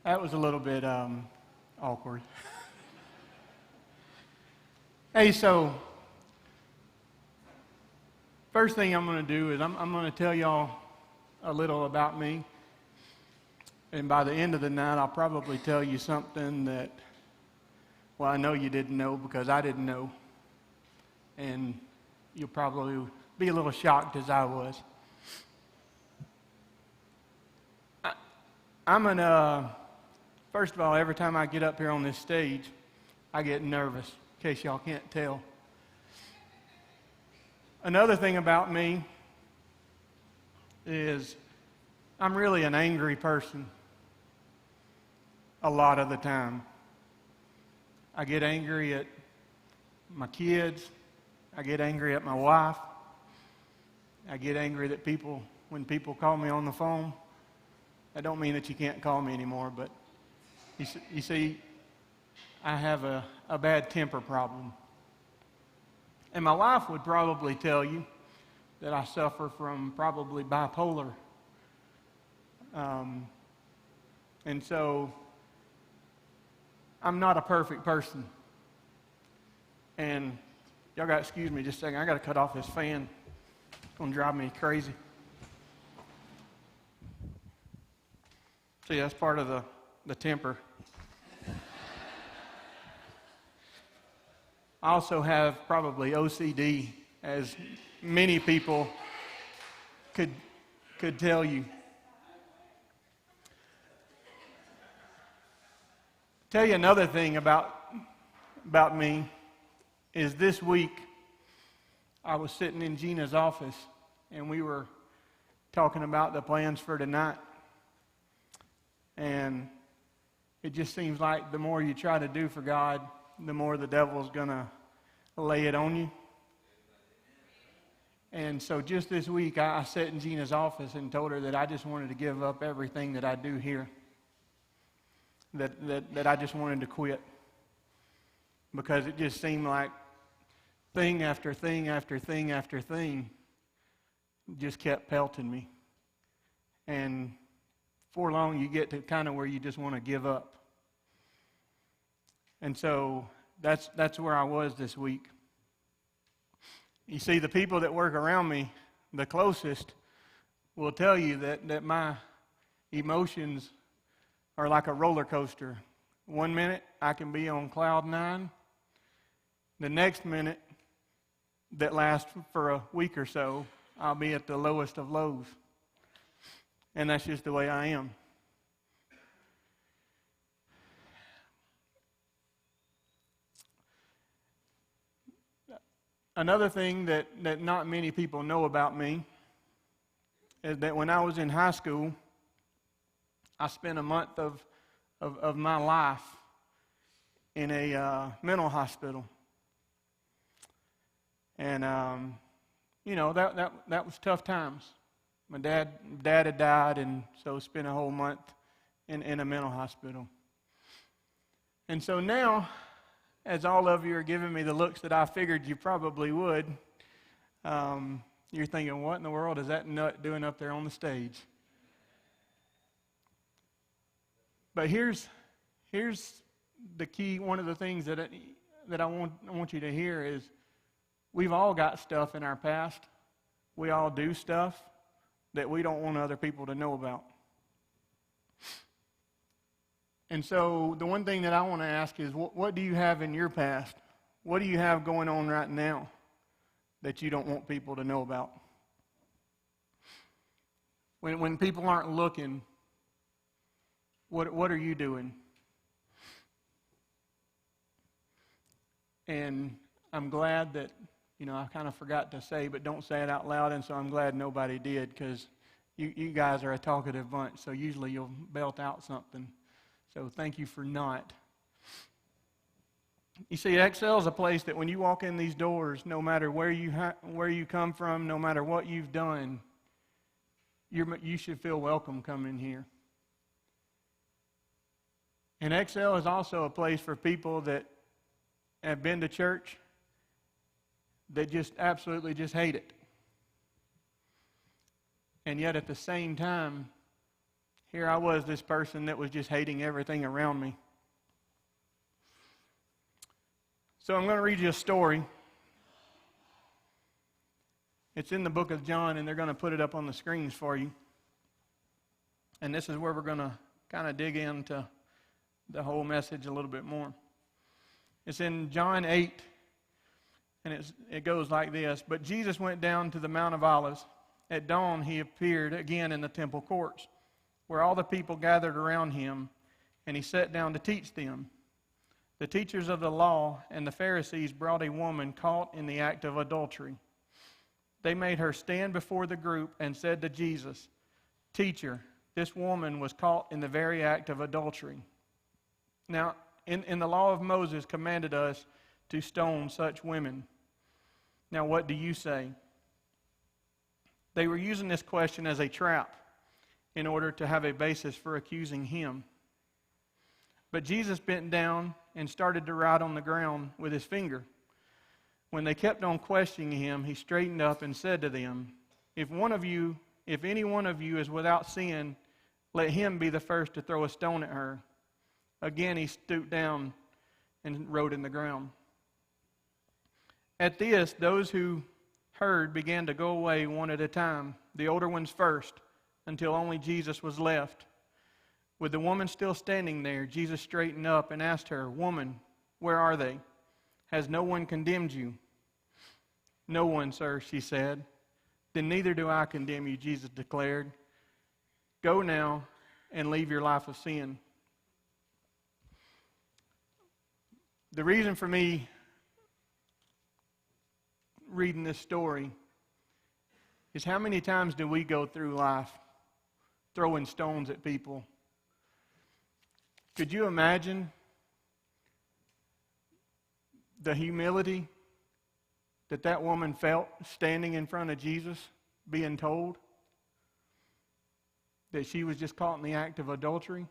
That was a little bit awkward. Hey, so first thing I'm going to do is I'm going to tell y'all a little about me. And by the end of the night, I'll probably tell you something that, well, I know you didn't know because I didn't know. And you'll probably be a little shocked as I was. First of all, every time I get up here on this stage, I get nervous, in case y'all can't tell. Another thing about me is I'm really an angry person a lot of the time. I get angry at my kids. I get angry at my wife. I get angry that when people call me on the phone. I don't mean that you can't call me anymore, but you see, I have a bad temper problem. And my wife would probably tell you that I suffer from probably bipolar. And so I'm not a perfect person. And y'all got to excuse me just a second. I got to cut off this fan. It's going to drive me crazy. See, that's part of the temper. I also have probably OCD, as many people could tell you. Tell you another thing about me is this week I was sitting in Gina's office and we were talking about the plans for tonight. And it just seems like the more you try to do for God, the more the devil's going to lay it on you. And so just this week, I sat in Gina's office and told her that I just wanted to give up everything that I do here, that I just wanted to quit, because it just seemed like thing after thing after thing after thing just kept pelting me. And before long, you get to kind of where you just want to give up. And so that's where I was this week. You see, the people that work around me, the closest, will tell you that my emotions are like a roller coaster. 1 minute, I can be on cloud 9. The next minute, that lasts for a week or so, I'll be at the lowest of lows. And that's just the way I am. Another thing that not many people know about me is that when I was in high school, I spent a month of my life in a mental hospital. And, that was tough times. My dad had died, and so spent a whole month in a mental hospital. And so now, as all of you are giving me the looks that I figured you probably would, you're thinking, what in the world is that nut doing up there on the stage? But here's the key. One of the things that I want you to hear is we've all got stuff in our past. We all do stuff that we don't want other people to know about. And so the one thing that I want to ask is, what do you have in your past? What do you have going on right now that you don't want people to know about? When people aren't looking, what are you doing? And I'm glad that, I kind of forgot to say, but don't say it out loud, and so I'm glad nobody did, because you guys are a talkative bunch, so usually you'll belt out something. So thank you for not. You see, Excel is a place that when you walk in these doors, no matter where you come from, no matter what you've done, you should feel welcome coming here. And Excel is also a place for people that have been to church that just absolutely just hate it. And yet at the same time, here I was, this person that was just hating everything around me. So I'm going to read you a story. It's in the book of John, and they're going to put it up on the screens for you. And this is where we're going to kind of dig into the whole message a little bit more. It's in John 8, and it goes like this. But Jesus went down to the Mount of Olives. At dawn, he appeared again in the temple courts, where all the people gathered around him, and he sat down to teach them. The teachers of the law and the Pharisees brought a woman caught in the act of adultery. They made her stand before the group and said to Jesus, "Teacher, this woman was caught in the very act of adultery. Now, in the law of Moses commanded us to stone such women. Now, what do you say?" They were using this question as a trap in order to have a basis for accusing him. But Jesus bent down and started to write on the ground with his finger. When they kept on questioning him, he straightened up and said to them, If any one of you is without sin, let him be the first to throw a stone at her." Again he stooped down and wrote in the ground. At this, those who heard began to go away one at a time, the older ones first, until only Jesus was left. With the woman still standing there, Jesus straightened up and asked her, "Woman, where are they? Has no one condemned you?" "No one, sir," she said. "Then neither do I condemn you," Jesus declared. "Go now and leave your life of sin." The reason for me reading this story is how many times do we go through life throwing stones at people? Could you imagine the humility that woman felt standing in front of Jesus, being told that she was just caught in the act of adultery?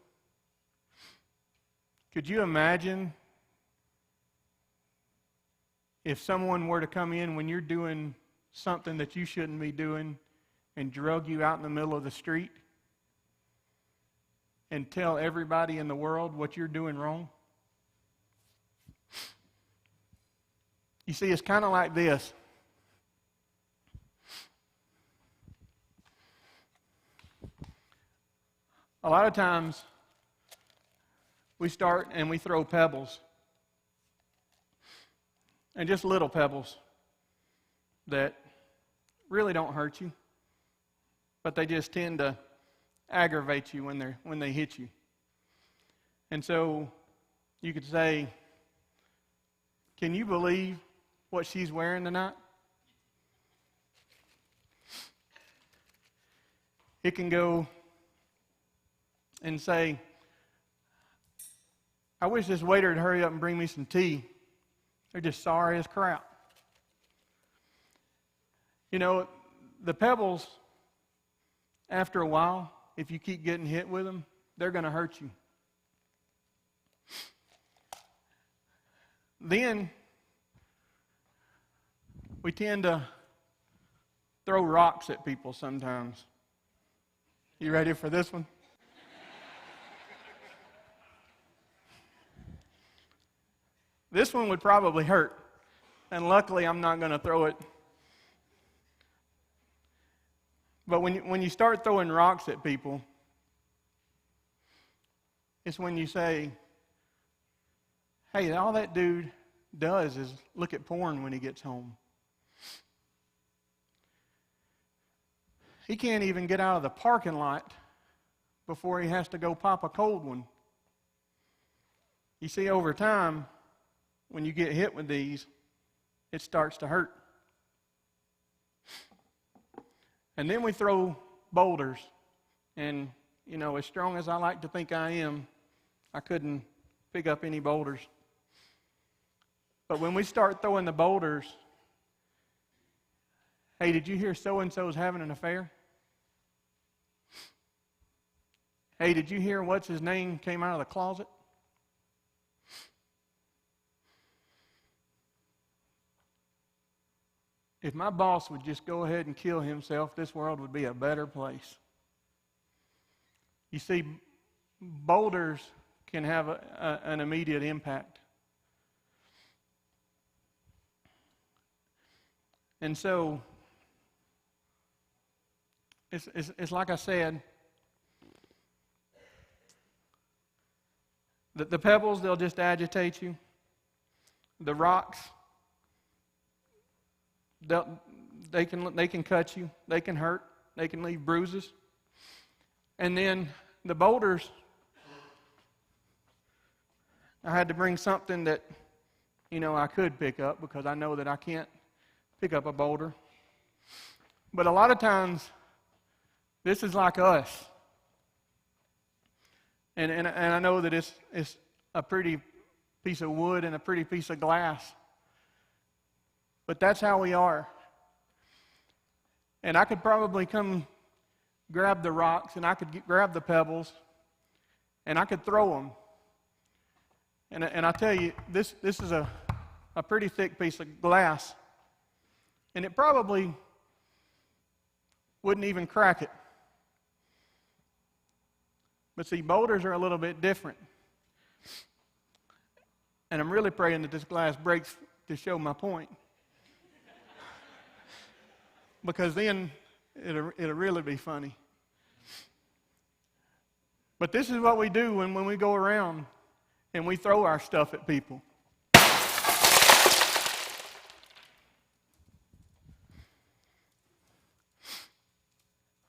Could you imagine if someone were to come in when you're doing something that you shouldn't be doing and drug you out in the middle of the street and tell everybody in the world what you're doing wrong? You see, it's kind of like this. A lot of times, we start and we throw pebbles. And just little pebbles that really don't hurt you, but they just tend to aggravate you when they hit you. And so you could say, "Can you believe what she's wearing tonight?" It can go and say, "I wish this waiter would hurry up and bring me some tea. They're just sorry as crap." You know, the pebbles, after a while, if you keep getting hit with them, they're going to hurt you. Then, we tend to throw rocks at people sometimes. You ready for this one? This one would probably hurt, and luckily I'm not going to throw it. But when you start throwing rocks at people, it's when you say, "Hey, all that dude does is look at porn when he gets home. He can't even get out of the parking lot before he has to go pop a cold one." You see, over time, when you get hit with these, it starts to hurt. And then we throw boulders. And, you know, as strong as I like to think I am, I couldn't pick up any boulders. But when we start throwing the boulders, "Hey, did you hear so-and-so's having an affair? Hey, did you hear what's his name came out of the closet?" If my boss would just go ahead and kill himself, this world would be a better place. You see, boulders can have an immediate impact. And so, it's like I said, the pebbles, they'll just agitate you. The rocks, they can cut you, they can hurt, they can leave bruises. And then the boulders, I had to bring something that, I could pick up, because I know that I can't pick up a boulder. But a lot of times, this is like us. And I know that it's a pretty piece of wood and a pretty piece of glass. But that's how we are. And I could probably come grab the rocks, and I could grab the pebbles, and I could throw them. And I tell you, this is a pretty thick piece of glass. And it probably wouldn't even crack it. But see, boulders are a little bit different. And I'm really praying that this glass breaks to show my point. Because then it'll really be funny. But this is what we do when we go around and we throw our stuff at people.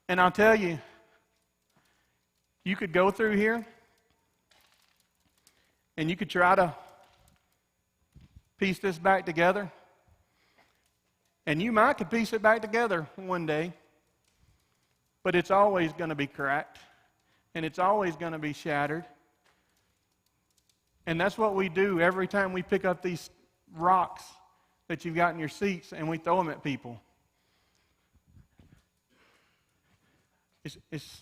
And I'll tell you, you could go through here and you could try to piece this back together. And you might could piece it back together one day, but it's always going to be cracked, and it's always going to be shattered. And that's what we do every time we pick up these rocks that you've got in your seats and we throw them at people. It's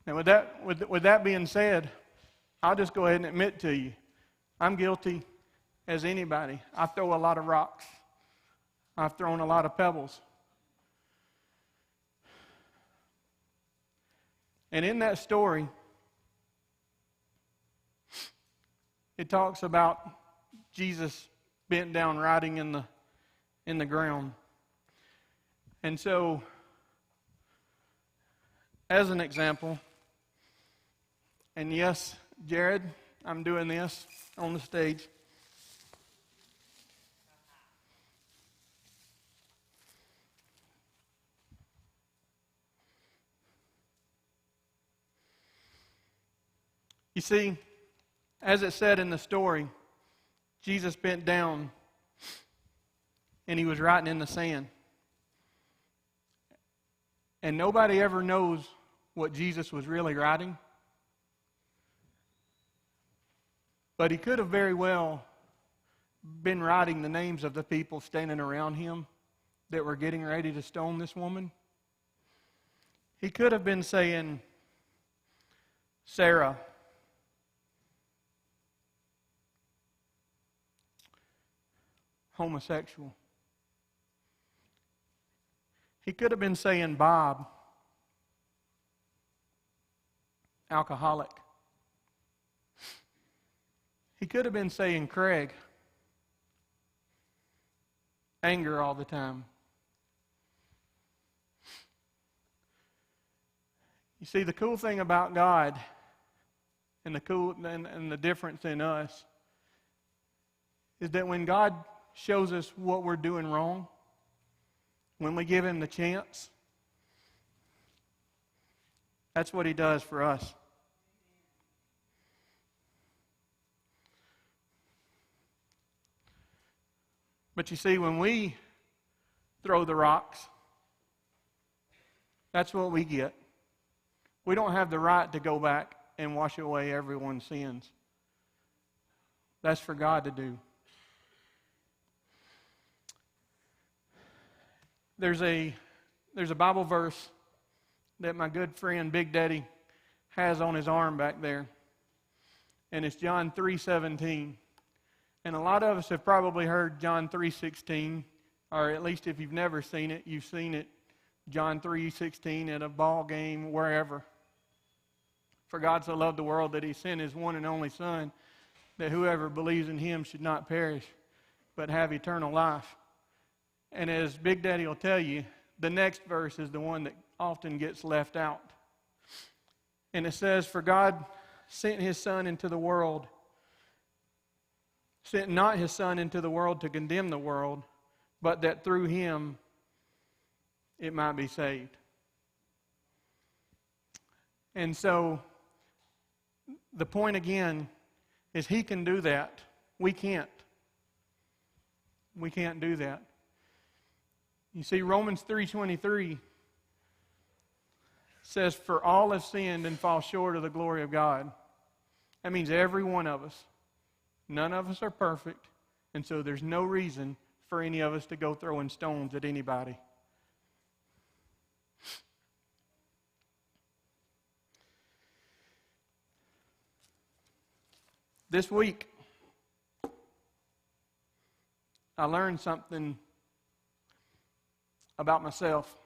And with that being said, I'll just go ahead and admit to you, I'm guilty as anybody. I throw a lot of rocks. I've thrown a lot of pebbles. And in that story, it talks about Jesus bent down writing in the ground. And so, as an example, and yes, Jared, I'm doing this on the stage. You see, as it said in the story, Jesus bent down and he was writing in the sand. And nobody ever knows what Jesus was really writing. But he could have very well been writing the names of the people standing around him that were getting ready to stone this woman. He could have been saying, Sarah, homosexual. He could have been saying, Bob, alcoholic. He could have been saying, Craig, anger all the time. You see, the cool thing about God and the difference in us is that when God shows us what we're doing wrong, when we give him the chance, that's what he does for us. But you see, when we throw the rocks, that's what we get. We don't have the right to go back and wash away everyone's sins. That's for God to do. There's a Bible verse that my good friend Big Daddy has on his arm back there. And it's John 3:17. And a lot of us have probably heard John 3:16, or at least if you've never seen it, you've seen it, John 3:16 at a ball game, wherever. For God so loved the world that he sent his one and only Son, that whoever believes in him should not perish, but have eternal life. And as Big Daddy will tell you, the next verse is the one that often gets left out. And it says, for God sent his Son into the world, sent not his Son into the world to condemn the world, but that through him it might be saved. And so, the point again is he can do that. We can't. We can't do that. You see, Romans 3:23 says, for all have sinned and fall short of the glory of God. That means every one of us. None of us are perfect, and so there's no reason for any of us to go throwing stones at anybody. This week, I learned something about myself.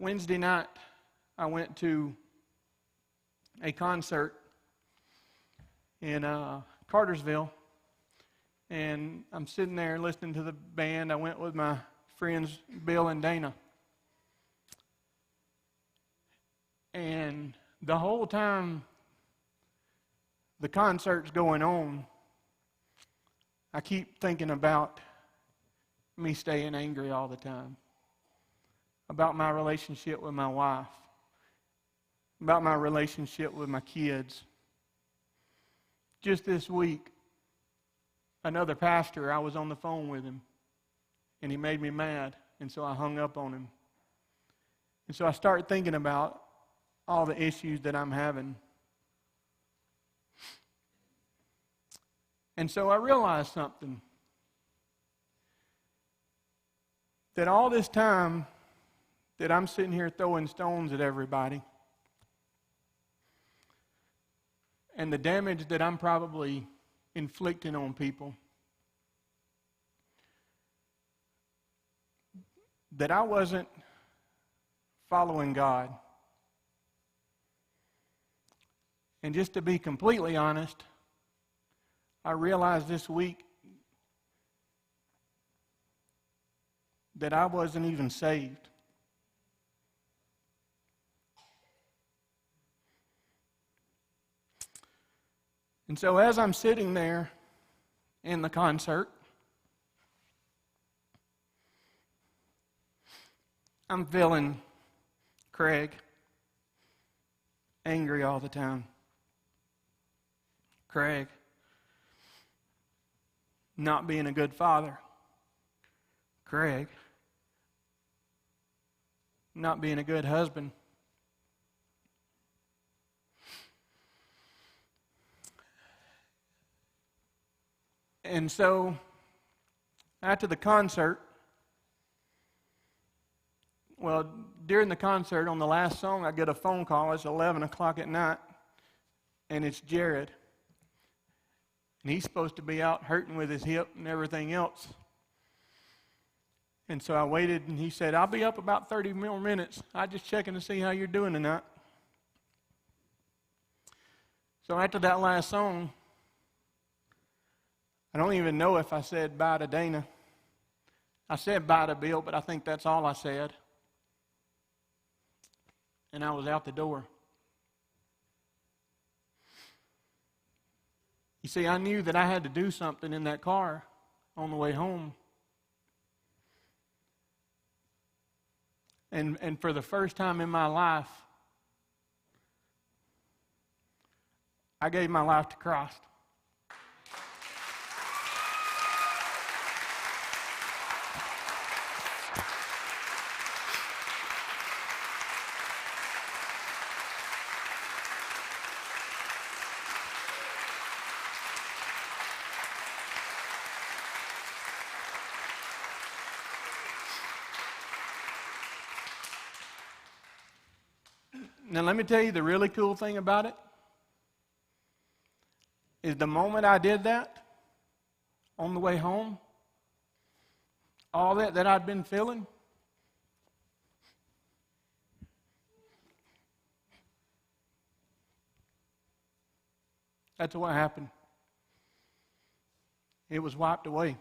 Wednesday night, I went to a concert in Cartersville, and I'm sitting there listening to the band. I went with my friends Bill and Dana. And the whole time the concert's going on, I keep thinking about me staying angry all the time, about my relationship with my wife, about my relationship with my kids. Just this week, another pastor, I was on the phone with him, and he made me mad, and so I hung up on him. And so I started thinking about all the issues that I'm having. And so I realized something. That all this time that I'm sitting here throwing stones at everybody, and the damage that I'm probably inflicting on people, that I wasn't following God. And just to be completely honest, I realized this week that I wasn't even saved. And so as I'm sitting there in the concert, I'm feeling Craig angry all the time. Craig not being a good father. Craig not being a good husband. And so, after the concert, during the concert, on the last song, I get a phone call. It's 11 o'clock at night, and it's Jared. And he's supposed to be out hurting with his hip and everything else. And so I waited, and he said, I'll be up about 30 more minutes. I'm just checking to see how you're doing tonight. So after that last song, I don't even know if I said bye to Dana. I said bye to Bill, but I think that's all I said. And I was out the door. You see, I knew that I had to do something in that car on the way home. And for the first time in my life, I gave my life to Christ. Now, let me tell you the really cool thing about it. is the moment I did that, on the way home, all that I'd been feeling, that's what happened. It was wiped away.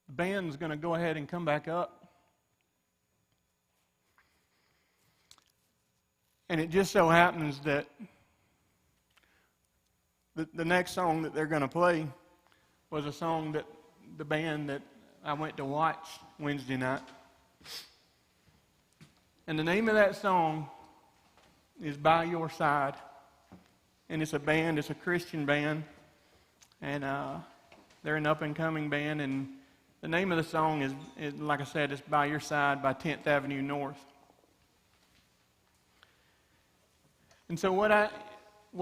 The band's going to go ahead and come back up. And it just so happens that the next song that they're going to play was a song that the band that I went to watch Wednesday night. And the name of that song is By Your Side. And it's a band, it's a Christian band. And they're an up-and-coming band. And the name of the song is, like I said, it's By Your Side by 10th Avenue North. And so what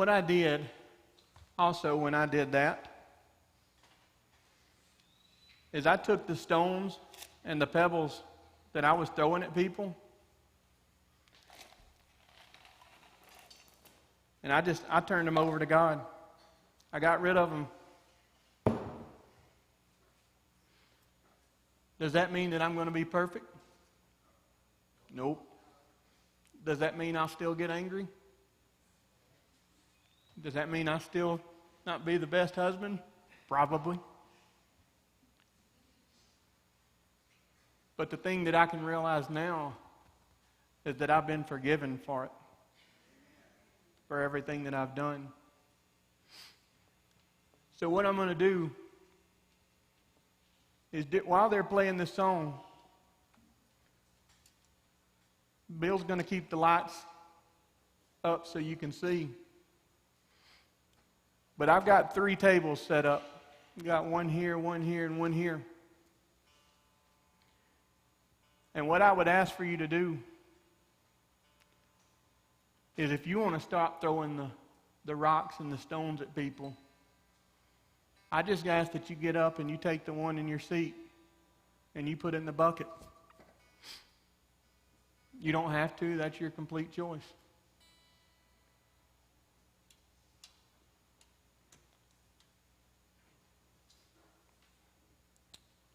I did also when I did that is I took the stones and the pebbles that I was throwing at people, and I turned them over to God. I got rid of them. Does that mean that I'm going to be perfect? Nope. Does that mean I'll still get angry? Does that mean I still not be the best husband? Probably. But the thing that I can realize now is that I've been forgiven for it, for everything that I've done. So what I'm going to do is, while they're playing this song, Bill's going to keep the lights up so you can see. But I've got 3 tables set up. I've got one here, and one here. And what I would ask for you to do is, if you want to stop throwing the rocks and the stones at people, I just ask that you get up and you take the one in your seat and you put it in the bucket. You don't have to. That's your complete choice.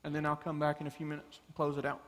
And then I'll come back in a few minutes and close it out.